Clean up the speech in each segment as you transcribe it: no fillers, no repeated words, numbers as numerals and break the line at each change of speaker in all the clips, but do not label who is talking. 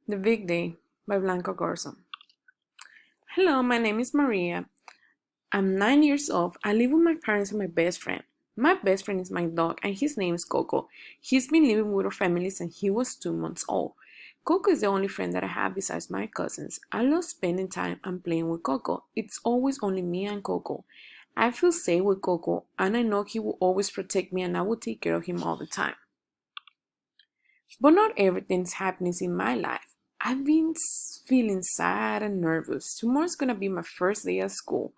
The Big Day by Blanca Gorzo. Hello, my name is Maria. I'm 9 years old. I live with my parents and my best friend. My best friend is my dog, and his name is Coco. He's been living with our family since he was 2 months old. Coco is the only friend that I have besides my cousins. I love spending time and playing with Coco. It's always only me and Coco. I feel safe with Coco, and I know he will always protect me and I will take care of him all the time. But not everything's happening in my life. I've been feeling sad and nervous. Tomorrow's gonna be my first day at school.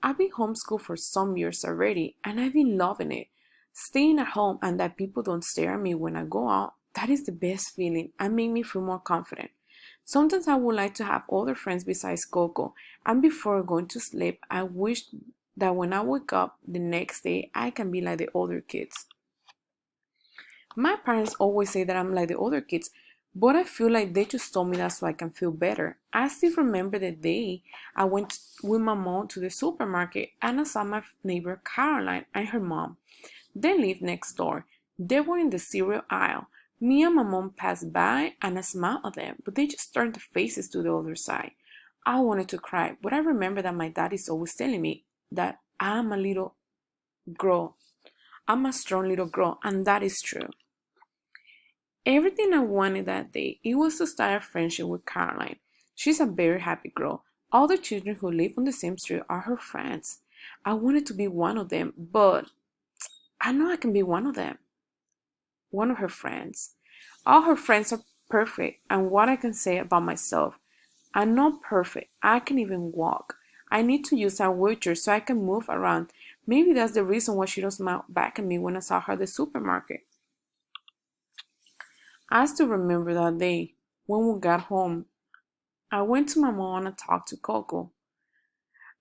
I've been homeschooled for some years already, and I've been loving it. Staying at home and that people don't stare at me when I go out, that is the best feeling and make me feel more confident. Sometimes I would like to have other friends besides Coco, and before going to sleep, I wish that when I wake up the next day, I can be like the other kids. My parents always say that I'm like the other kids, but I feel like they just told me that so I can feel better. I still remember the day I went with my mom to the supermarket and I saw my neighbor Caroline and her mom. They lived next door. They were in the cereal aisle. Me and my mom passed by and I smiled at them, but they just turned their faces to the other side. I wanted to cry, but I remember that my dad is always telling me that I'm a little girl. I'm a strong little girl, and that is true. Everything I wanted that day, it was to start a friendship with Caroline. She's a very happy girl. All the children who live on the same street are her friends. I wanted to be one of them, but I know I can be one of them, one of her friends. All her friends are perfect, and what I can say about myself, I'm not perfect. I can even walk. I need to use a wheelchair so I can move around. Maybe that's the reason why she don't smile back at me when I saw her at the supermarket. I still remember that day when we got home. I went to my mom and talked to Coco.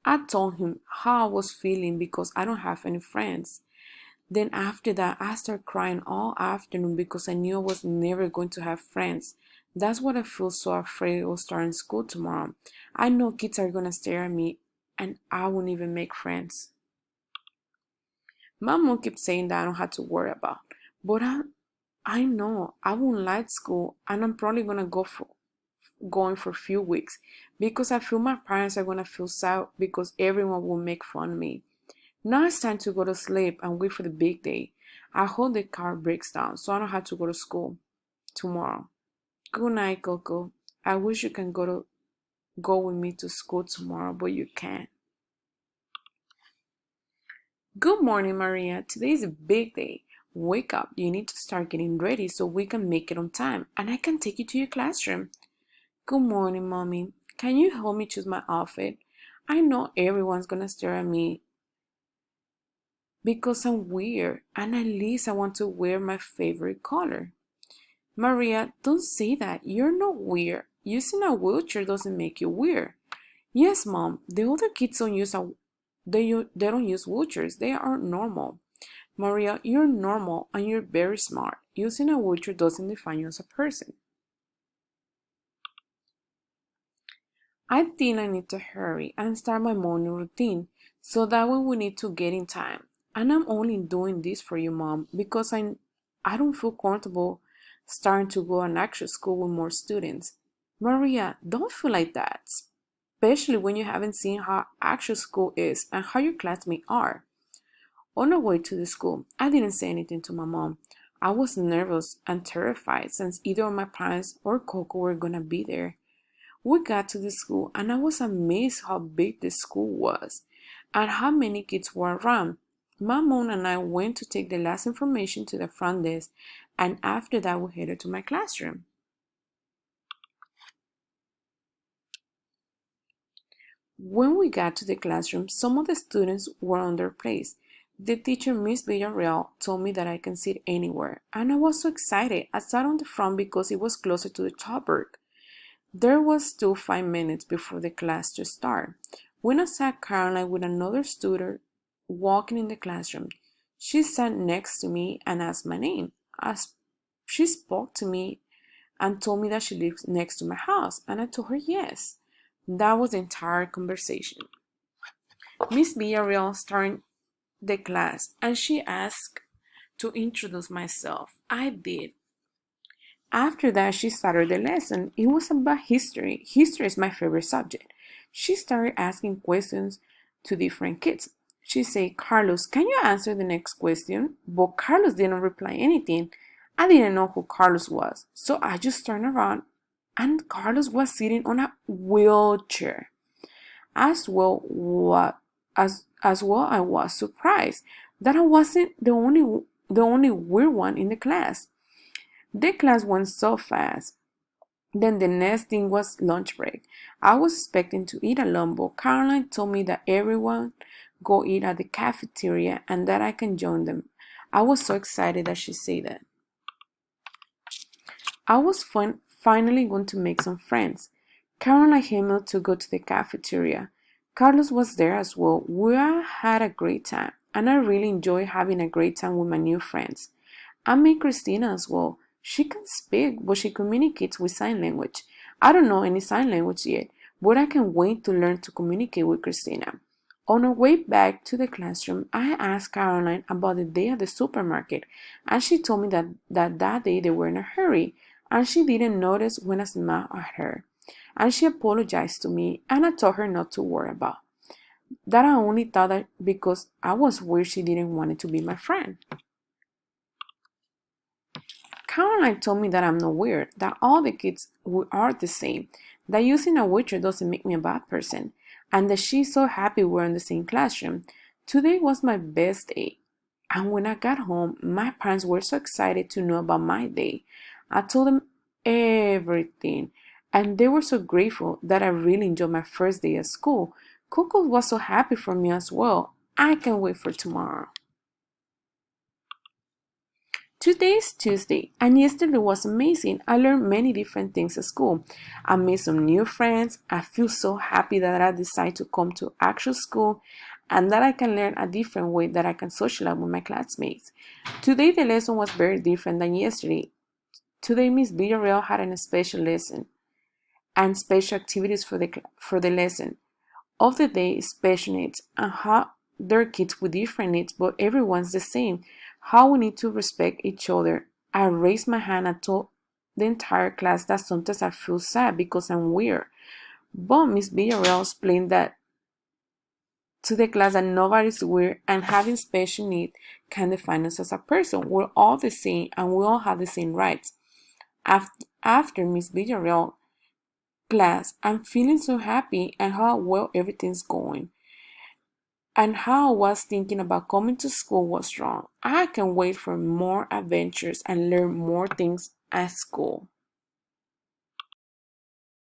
I told him how I was feeling because I don't have any friends. Then after that, I started crying all afternoon because I knew I was never going to have friends. That's what I feel so afraid of starting school tomorrow. I know kids are gonna stare at me and I won't even make friends. My mom keeps saying that I don't have to worry about, but I know I won't like school and I'm probably gonna going for a few weeks because I feel my parents are gonna feel sad because everyone will make fun of me. Now it's time to go to sleep and wait for the big day. I hope the car breaks down so I don't have to go to school tomorrow. Good night, Coco. I wish you can go with me to school tomorrow, but you can't. Good morning, Maria. Today is a big day. Wake up. You need to start getting ready so we can make it on time and I can take you to your classroom. Good morning, Mommy. Can you help me choose my outfit? I know everyone's gonna stare at me because I'm weird, and at least I want to wear my favorite color. Maria, don't say that. You're not weird. Using a wheelchair doesn't make you weird. Yes, Mom. The other kids don't use a they don't use wheelchairs. They are normal. Maria, you're normal and you're very smart. Using a wheelchair doesn't define you as a person. I think I need to hurry and start my morning routine so that way we need to get in time. And I'm only doing this for you, Mom, because I don't feel comfortable starting to go an actual school with more students. Maria, don't feel like that, especially when you haven't seen how actual school is and how your classmates are. On our way to the school, I didn't say anything to my mom. I was nervous and terrified since either of my parents or Coco were gonna be there. We got to the school and I was amazed how big the school was and how many kids were around. My mom and I went to take the last information to the front desk, and after that we headed to my classroom. When we got to the classroom, some of the students were on their place. The teacher, Miss Villarreal, told me that I can sit anywhere, and I was so excited. I sat on the front because it was closer to the chalkboard. There was still 5 minutes before the class to start when I saw Caroline with another student walking in the classroom. She sat next to me and asked my name. As she spoke to me and told me that she lives next to my house, and I told her yes. That was the entire conversation. Miss Villarreal started the class and she asked to introduce myself. I did. After that, she started the lesson. It was about history. History is my favorite subject. She started asking questions to different kids. She said, Carlos, can you answer the next question? But Carlos didn't reply anything. I didn't know who Carlos was. So I just turned around and Carlos was sitting on a wheelchair. As well, as well, I was surprised that I wasn't the only weird one in the class. The class went so fast. Then the next thing was lunch break. I was expecting to eat alone, but Caroline told me that everyone go eat at the cafeteria and that I can join them. I was so excited that she said that. I was finally going to make some friends. Caroline came to go to the cafeteria. Carlos was there as well. We all had a great time, and I really enjoyed having a great time with my new friends. I met Christina as well. She can speak, but she communicates with sign language. I don't know any sign language yet, but I can wait to learn to communicate with Christina. On our way back to the classroom, I asked Caroline about the day at the supermarket, and she told me that day they were in a hurry, and she didn't notice when I smiled at her. And she apologized to me, and I told her not to worry about that. I only thought that because I was weird, she didn't want it to be my friend. Caroline told me that I'm not weird, that all the kids are the same, that using a wheelchair doesn't make me a bad person, and that she's so happy we're in the same classroom. Today was my best day, and when I got home, my parents were so excited to know about my day. I told them everything, and they were so grateful that I really enjoyed my first day at school. Coco was so happy for me as well. I can't wait for tomorrow. Today is Tuesday, and yesterday was amazing. I learned many different things at school. I made some new friends. I feel so happy that I decided to come to actual school and that I can learn a different way that I can socialize with my classmates. Today, the lesson was very different than yesterday. Today, Miss Villarreal had a special lesson and special activities for the lesson of the day is special needs and how there are kids with different needs, but everyone's the same. How we need to respect each other. I raised my hand and told the entire class that sometimes I feel sad because I'm weird. But Miss Villarreal explained that to the class that nobody's weird and having special needs can define us as a person. We're all the same and we all have the same rights. After Miss Villarreal class, I'm feeling so happy and how well everything's going. And how I was thinking about coming to school was wrong. I can wait for more adventures and learn more things at school.